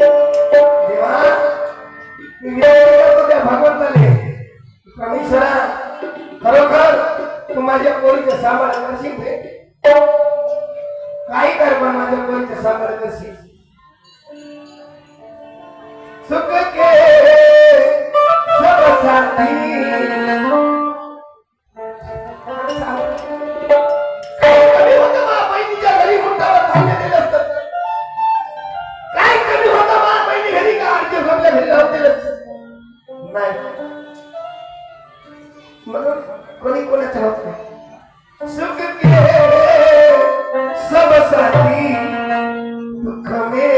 Thank you. सुख के सब साथी काही कमी होतं मा बहिणीच्या घरी मुंडावर धान्य दिलं असतं काय कमी होतं मा बहिणी घरी का आरती आपल्या घरी राहून दिलं नाही म्हणून कोणी कोणाच्या होत नाही सुख के सब साथी दुख में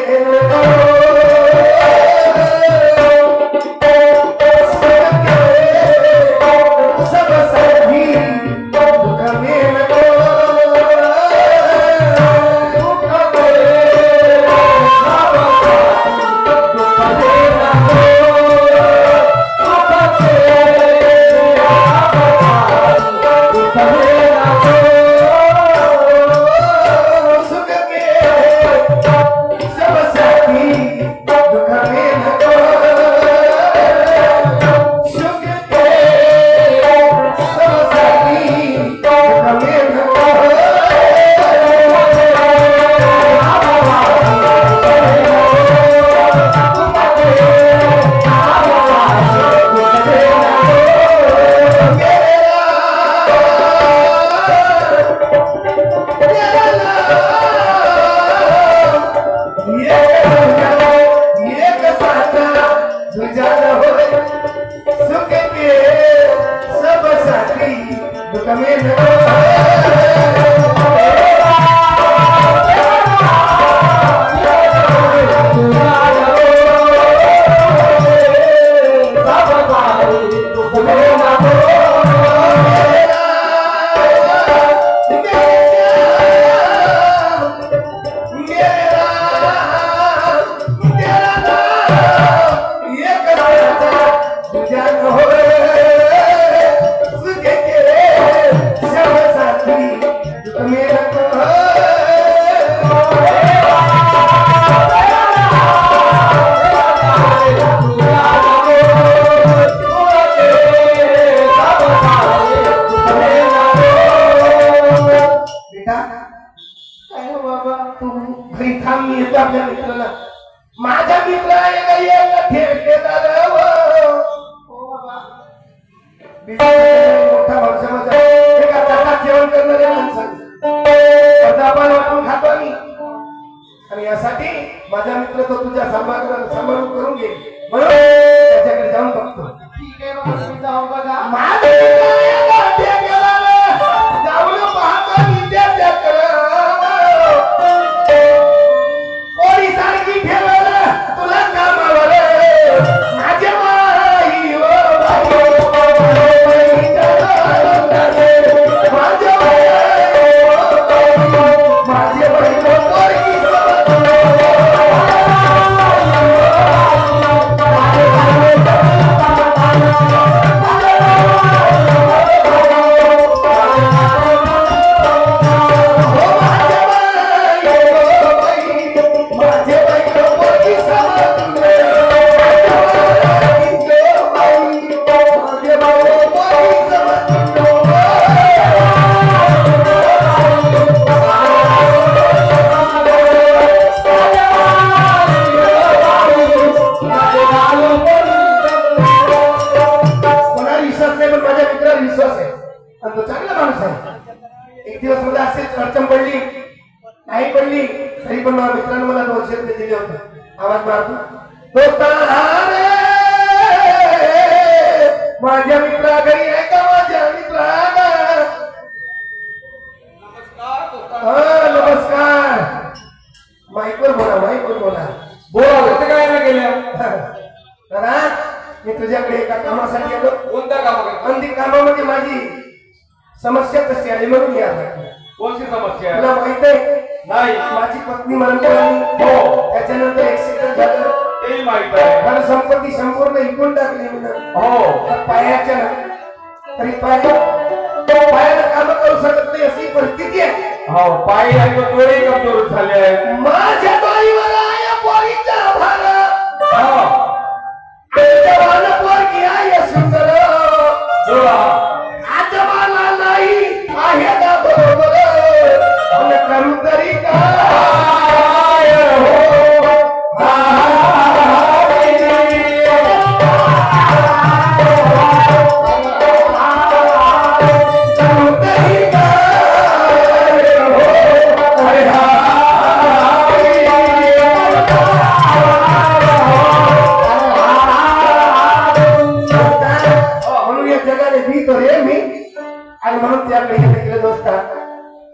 करू तरी काय हो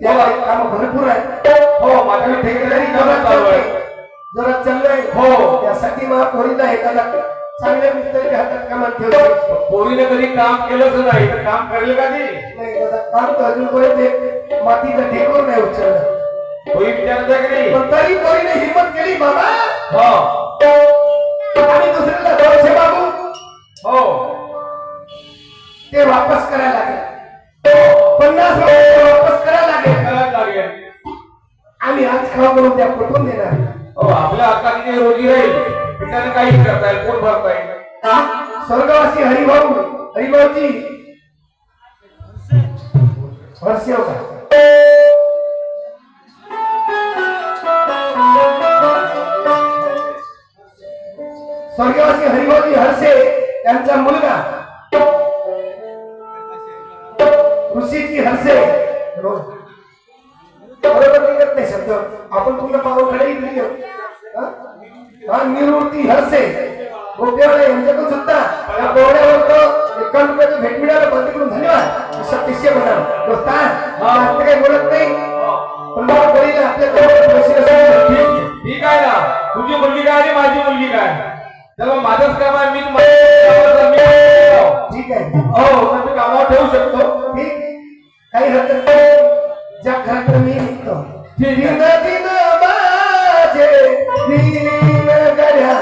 त्याला काम भरपूर आहे. हो माझ्या ठेकेदारी काम चालू आहे. जरा चाललंय. हो त्यासाठी पोरीला एखादा चांगल्या मित्राच्या हातात कामात ठेवतो. पोरीने कधी काम केलंच नाही तर काम करेल का ती? नाही दादा काम तर अजूनपर्यंत मातीचं ढेकूर नाही उचललं. पोरी विचारत आहे की नाही? पण तरी पोरीने हिंमत केली बाबा. हो आणि दुसऱ्याला दोनशे बाबू हो ते वापस करायला लागेल. 50 रुपये वापस करायला लागेल. आम्ही आज खाऊ म्हणून त्या कुठून देणार? हो आपल्या हातात जे रोजी राहील त्याने काही करता येईल, कोण भरता येईल. स्वर्गवासी हरिभाऊजी हर्षे होता. स्वर्गवासी हरिभाऊजी हर्षे त्यांचा मुलगा ऋषीजी हर्षे. बरोबर निघत नाही शब्द. आपण पूर्ण पावकडे निवृत्ती हर्षे गोप्यावाला यांच्याकडून सुद्धा या कोवड्यावर तो 51 रुपयाचं भेट मिळालं. बंदीकडून धन्यवाद. सत्य बोला दोस्तान जास्त काही बोलत नाही पण मला बोलीला आपल्या ठीक आहे ना. तुझी मुलगी काय आणि माझी मुलगी काय त्याला माझंच काम आहे. मी ठीक आहे. हो मी कामावर ठेवू शकतो. ठीक काही हरकत नाही. ज्या घरात मी निघतो ठीक आहे. दिन माझे दिन गड्या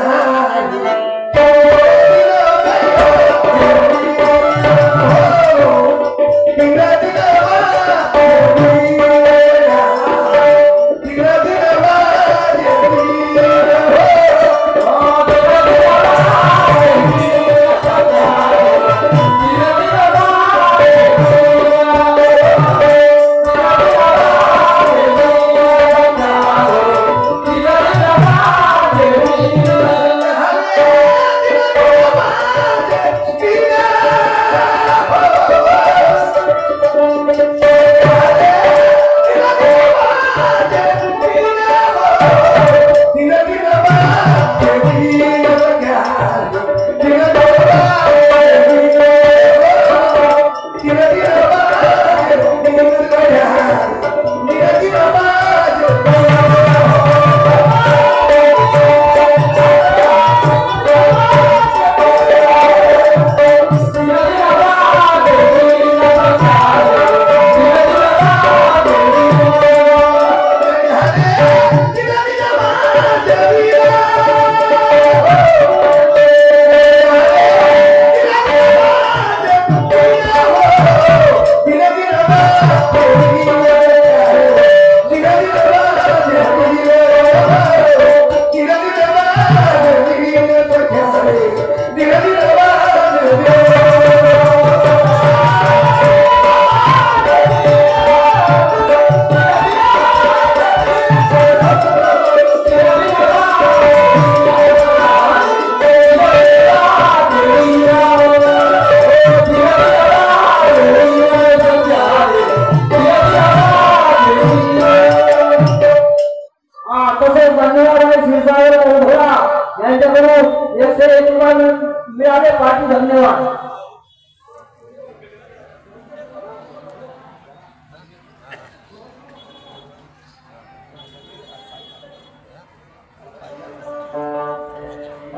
मिळाले पाठी. धन्यवाद.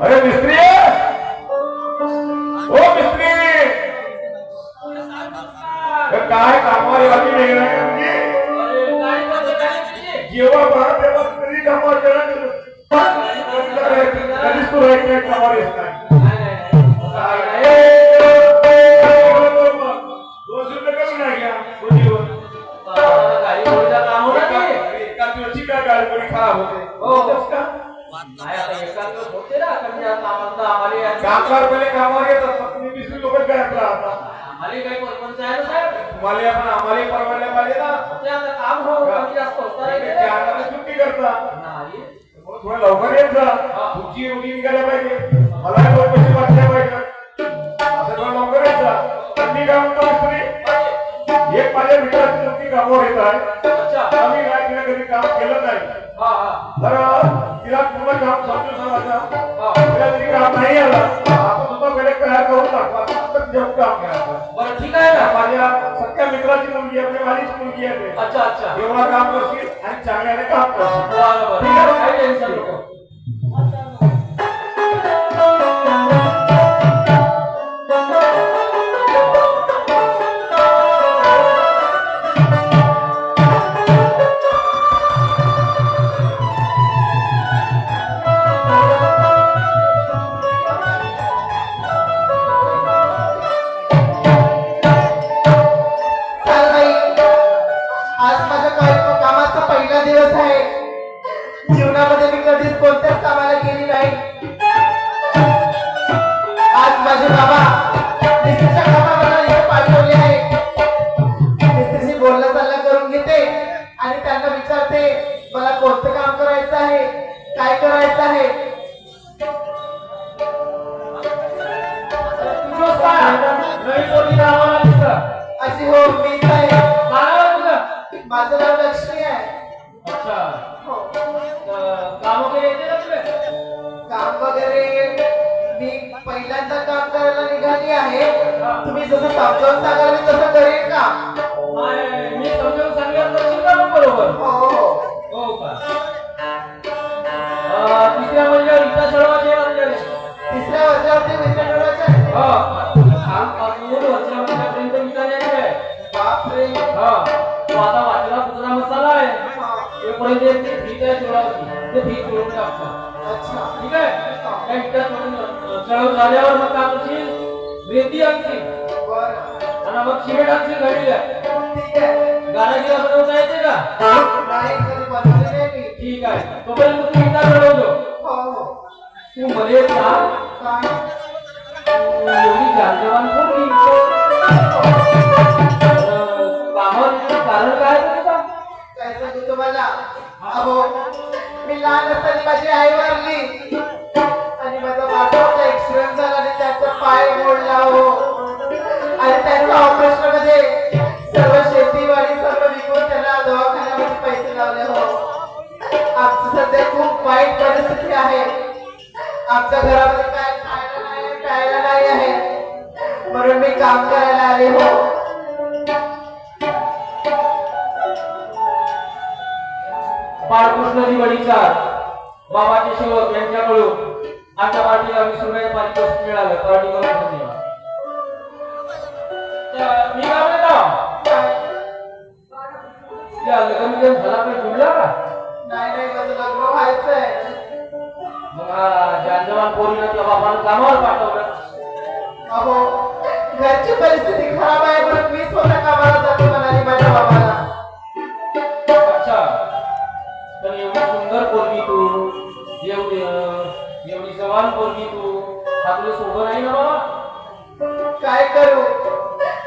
अरे मिस्त्री ओ मिस्त्री काय कामावर यावी नाही जेव्हा पहा तेव्हा कधी कामावर कधीच तू राईट नाही कामावर येत नाही. कामगार पहिले कामावर येतात तुम्ही दुसरी लोक काय आपला आता आम्हाला काही परपंच आहे ना साहेब. तुम्हाला पण आम्हाला परवडल्या पाहिजे ना. काम हो जास्त होता सुट्टी करता थोडं लवकर येत जा. तुमची रोटी निघाल्या पाहिजे. मला दोन पैसे वाटल्या पाहिजे. असं थोडं लवकर येत जा. मी काय म्हणतो एक माझ्या मित्राची नक्की कामावर येत आहे. आम्ही काय तिला कधी काम केलं नाही तर तिला पूर्ण काम समजून सांगायचं. तिला तरी काम नाही आलं आपण सुद्धा पहिले तयार करून टाकवा. काम करायचं. बरं ठीक आहे ना. माझ्या सख्या मित्राची मुलगी आपली माझीच मुलगी आहे ते. अच्छा अच्छा एवढा काम करशील आणि चांगल्याने काम करशील. बरोबर ठीक आहे? काही टेन्शन नको. चालबाई, आज माझ्या कामाचा पहिला दिवस आहे. जीवनामध्ये मी कधीच कोणत्याच कामाला गेली नाही. आज माझे बाबा मिस्त्रीच्या कामाला इथे पाठवले आहे. मिस्त्रीशी बोलणं चालणं करून घेते आणि त्यांना विचारते मला कोणतं काम करायचं आहे, काय करायचं आहे. तुझं काय नाही पोरगी नावाला दिसतं. अशी हो मीच आहे. काय नाव तुझं? माझं नाव लक्ष्मी आहे. अच्छा हो. काम वगैरे येते ना तुला? काम वगैरे मी पहिल्यांदा काम करायला निघाली आहे. तुम्ही जसं समजावून सांगाल मी तसं करेन का? नाही, मी समजावून सांगितलं तर शिका मग बरोबर. हो हो. हो का? तिसऱ्या म्हणजे इथं सर्वांचे आमच्याकडे. तिसऱ्या वर्षावरती विद्यापीठाच्या हो. काम पासून वर्षापर्यंत विचारायचे आहे. बापरे. हा. तो आता वाचला कुत्रा मसाला आहे. तोपर्यंत ते भीत आहे चोळावची. ते भीत चोळून टाकतो. अच्छा. ठीक आहे? त्या इथं चढवून झाल्यावर मग काय करशील? रेती आणशील बरं. आणि मग सिमेंट आणशील घडीला. ठीक आहे. गाण्याची बनवता येते का? नाही कधी बनवली नाही मी. ठीक आहे. तोपर्यंत तू इथं चढवतो. हो हो. तू मध्ये सांग. काय? एवढी जाणजेवान पोरगी. कामावर कारण काय आहे तुझं? काय सांगू तुम्हाला? अहो मी लहान असताना माझी आई वारली आणि माझा बाबाचा ऍक्सिडेंट झाला आणि त्याचा पाय मोडला हो. आणि त्याच्या ऑपरेशन मध्ये सर्व शेतीवाडी सर्व विकून त्याला दवाखान्यामध्ये पैसे लावले हो. आमची सध्या खूप वाईट परिस्थिती आहे. आमच्या घरामध्ये काय खायला नाही प्यायला नाही आहे. म्हणून मी काम करायला आले हो. बाळकृष्ण दिवाळीचार बाबाचे सेवक यांच्याकडून आमच्या पार्टीला 20 रुपये पारितोषिक मिळालं. पार्टी करून धन्यवाद. मी काय म्हणतो? या लग्न झाला काही जुळला का? नाही नाही माझं लग्न व्हायचंय. मग जानजवान पोरीनं त्या बाबाला कामावर पाठवलं. अहो घरची परिस्थिती खराब आहे म्हणून मी स्वतः कामाला जातो म्हणाली माझ्या बाबाला. अच्छा. पण एवढी सुंदर पोरगी तू, एवढी जवान पोरगी तू, हा तुला सोबत नाही ना बाबा? काय करू?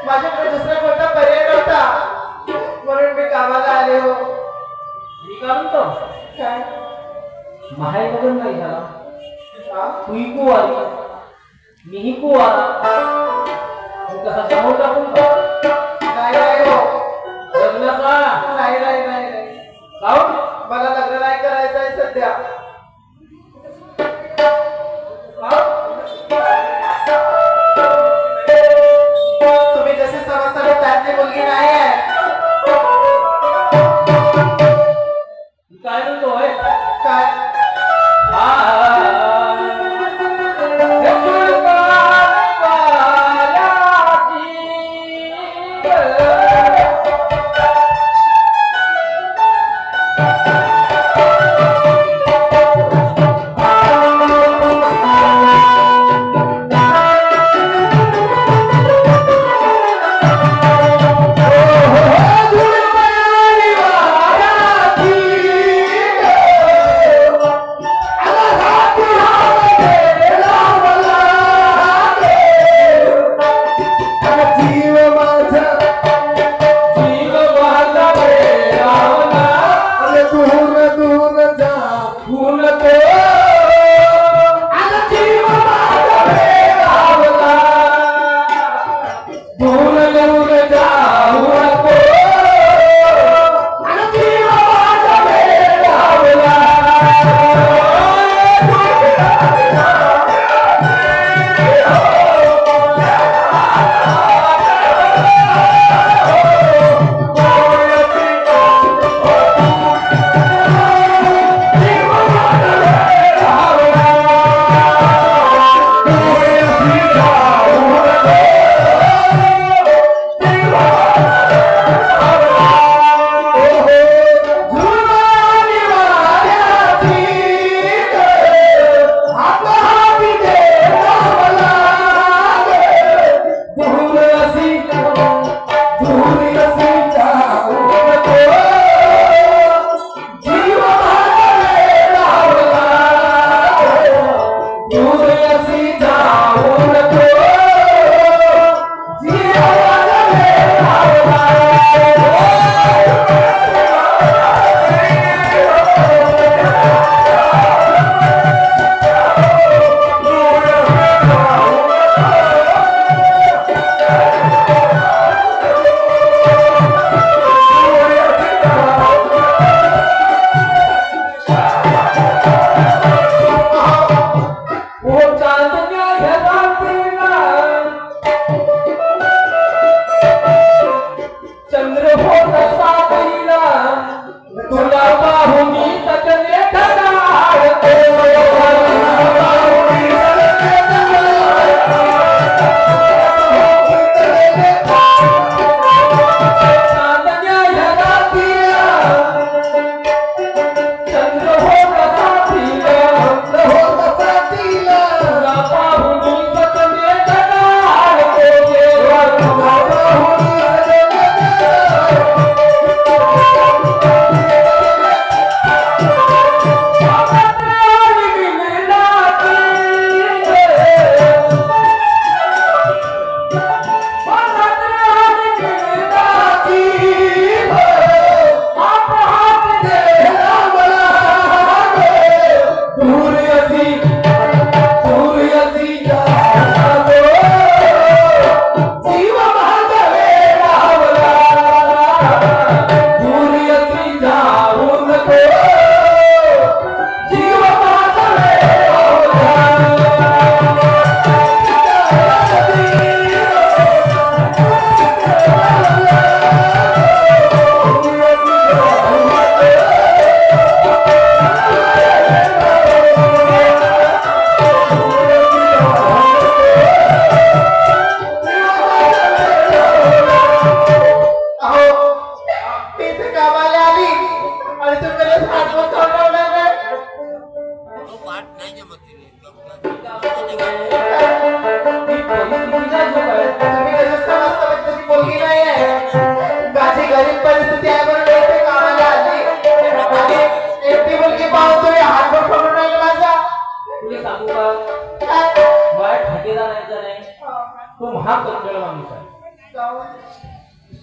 माझ्याकडे दुसरा कोणता पर्याय नव्हता म्हणून मी कामाला आले हो. मी काय म्हणतो? काय? माहेर बघून नाही झाला. हा? तूही कुवारी, मीही कुवारा. कसा समोर टाकून नाही नाही हो. लग्नाचा नाही नाही नाही नाही. काऊन? मला लग्न नाही करायचं आहे सध्या. तुम्ही जसे समजता त्यातली मुलगी नाही आहे. काय म्हणतोय? काय? हा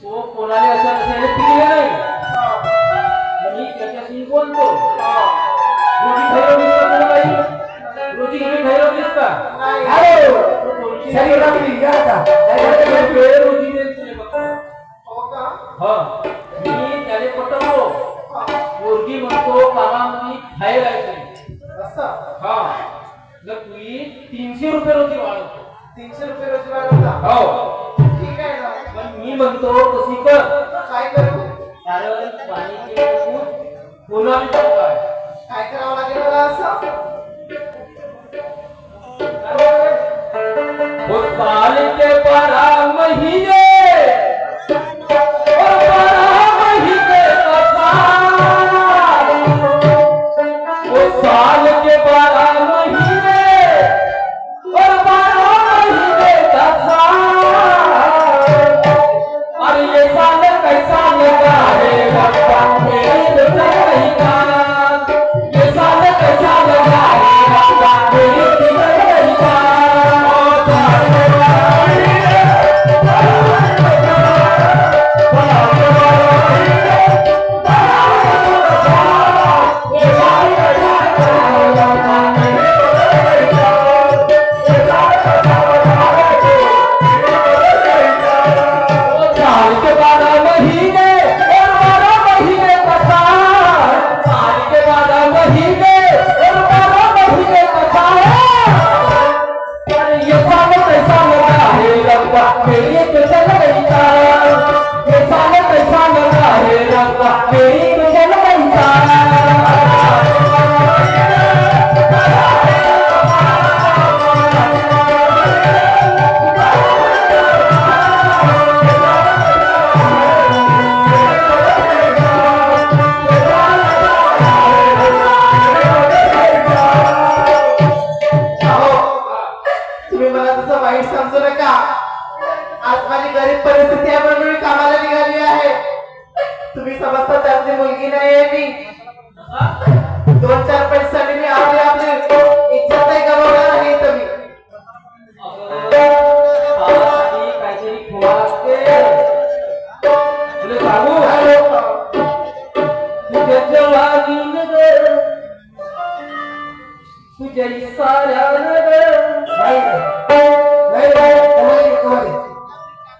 तो कोणाला असं नसेल पिले नाही मी त्याच्याशी बोलतो रोजी ठरवलीस का बाई रोजी घरी ठरवलीस का हॅलो सरी रात्री या आता वेळ रोजी देते हो का हां मी त्याने पटवलो मुलगी म्हणतो कामामध्ये खायला यायचं असं हां जर तुम्ही 300 रुपये रोजी वाढवतो 300 रुपये रोज वाढवता हो ठीक आहे ना पण मी म्हणतो तशी कर काय करू कारण पाणीचे पुन्हा काय करावं लागेल मला असं वो साल के 12 महीने और 12 महीने का साल वो साल के 12 महीने और 12 महीने का साल और ये साल कैसा लगा है रब्बा मेरे नहीं का ये साल कैसा लगा है रब्बा मेरे नहीं का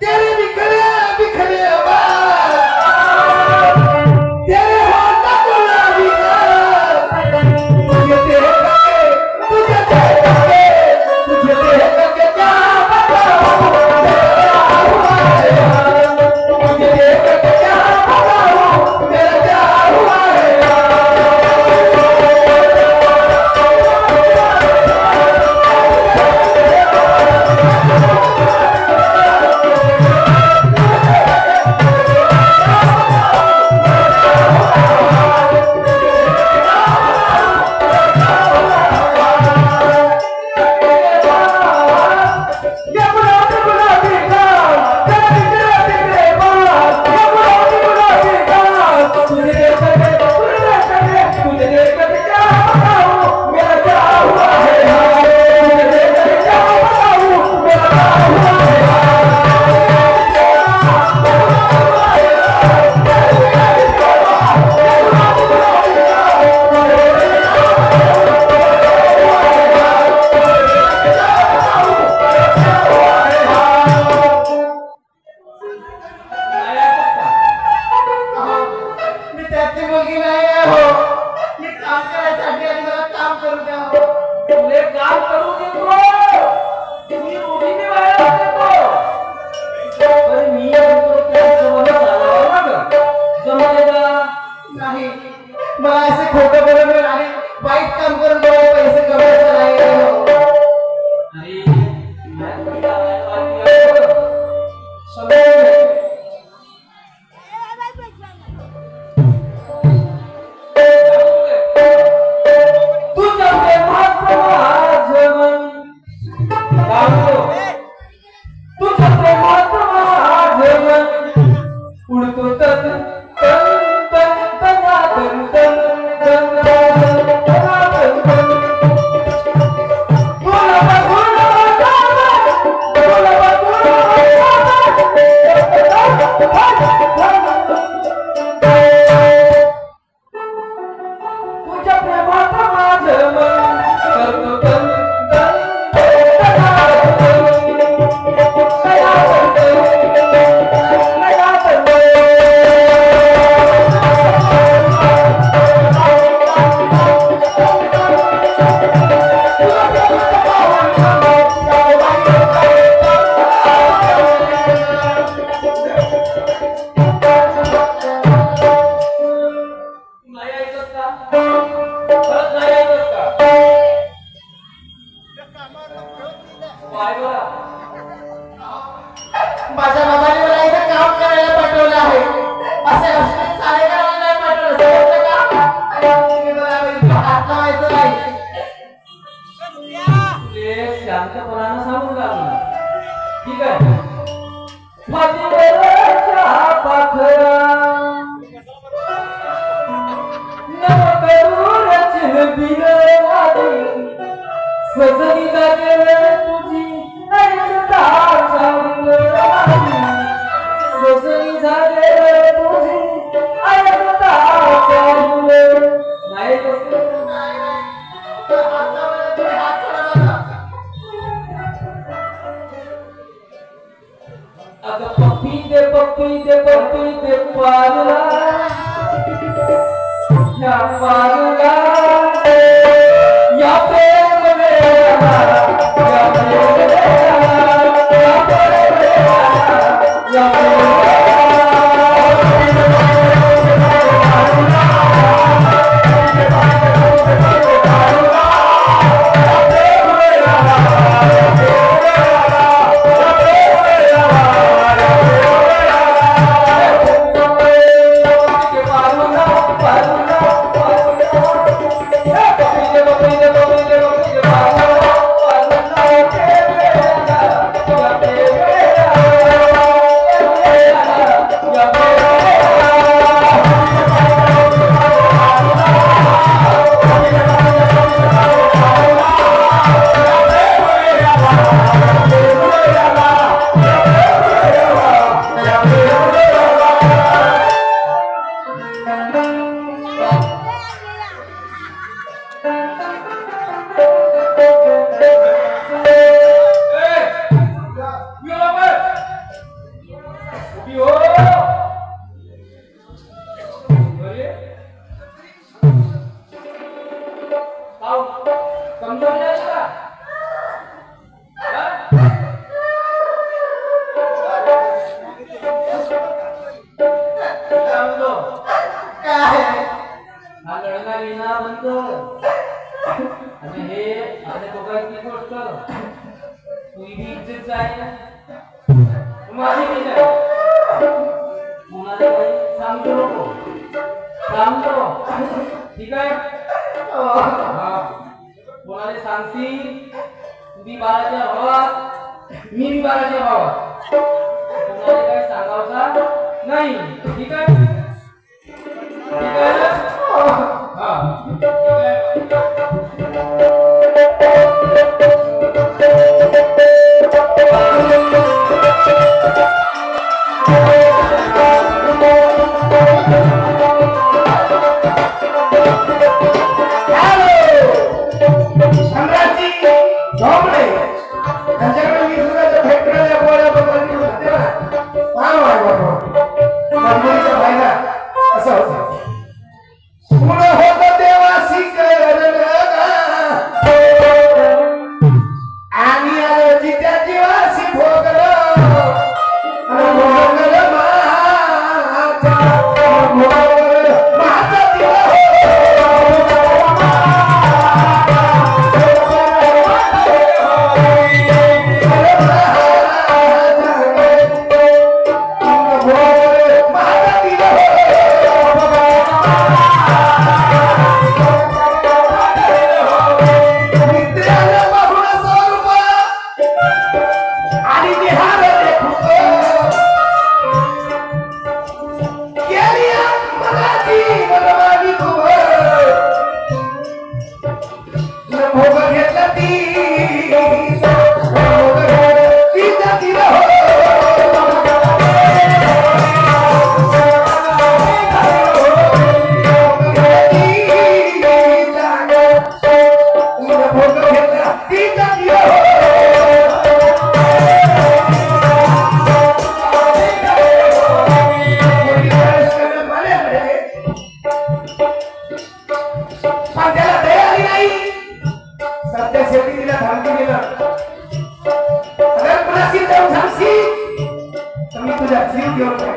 तेरे बिखरे बिखरे बाल तेरे होठों गुलाबी तुझे देख के क्या बताऊं मेरा हुआ है तुझे देख के क्या बताऊं मेरा क्या हुआ है माझ्या बाबाने मला इथे काम करायला पाठवलं आहे असे अश्विन सारेकरांना नाही पाठवलं समजलं का आणि मला इथे हात लावायचं नाही ते शांतपणानं सांगून लागलं ठीक आहे फातीवरच्या पाखरा नव करूरच बिनवादी सजनी जागेवर तुझी ऐकता चांगली सजनी जागेवर तुझी ऐकता चांगली नाही कसं अगं पप्पी दे पारुला या पारुला या प्रेम मेरा या प्रेम मेरा या प्रेम मेरा या प्रेम मेरा तुझी इज्जत जाए माझी नाही जाय कोणाला काही सांगतो नको सांगतो ठीक आहे कोणाला सांगशील तुम्ही बाराच्या भावात मी बाराच्या भावात कोणाला काही सांगावचा नाही ठीक आहे ठीक आहे ना हा ठीक आहे We are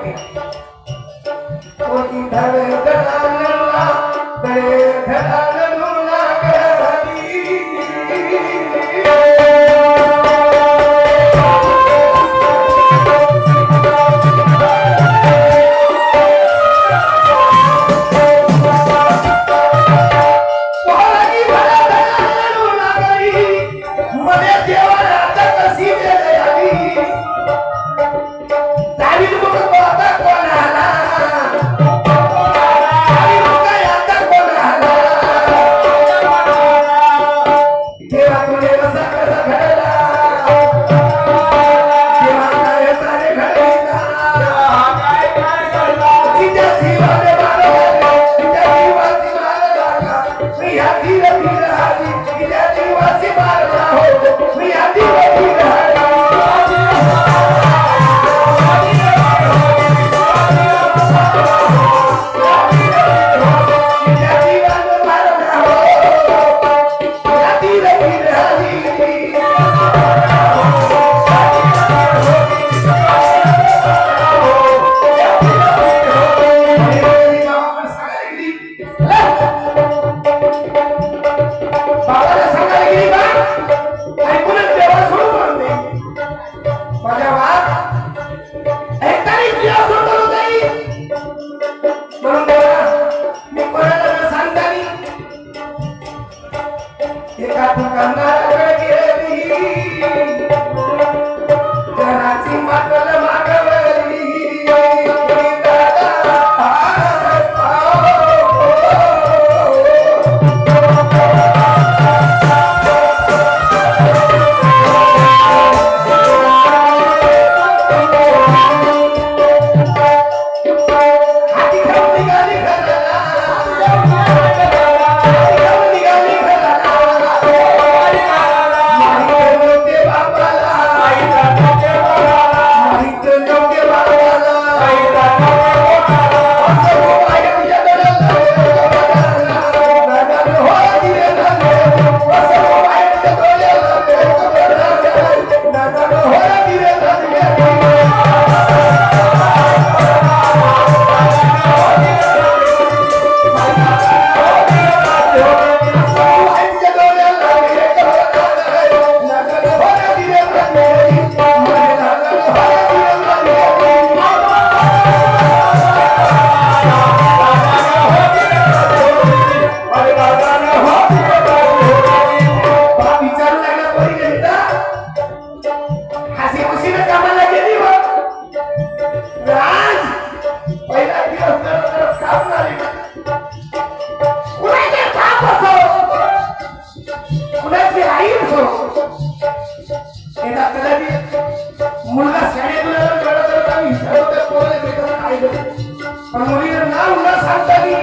मुलगा शाळेतून कळत आम्ही विचारतो पोराला भेटत काय करतो पण मुलीला नाव न सांगता मी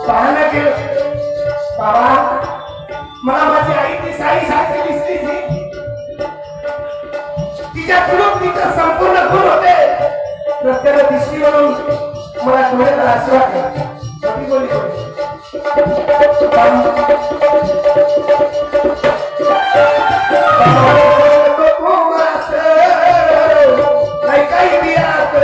पाहणं केलं बाबा मला माझी आई ती साडी सारखी दिसली तिच्या पुढून तिचं संपूर्ण गुण होते रस्त्याला दिसली म्हणून मला डोळ्याला असं वाटलं बोली नाही काही बियात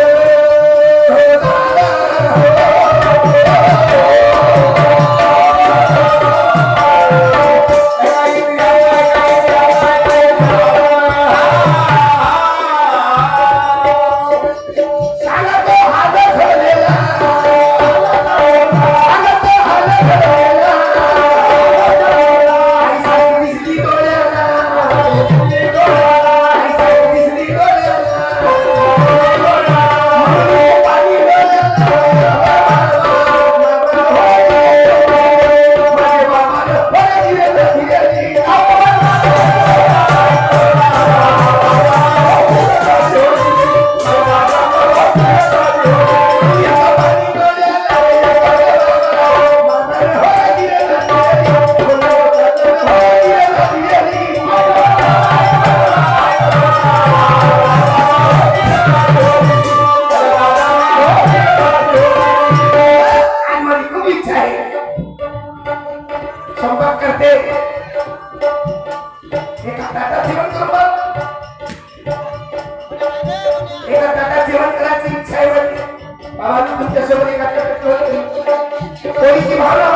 कोणीची भावना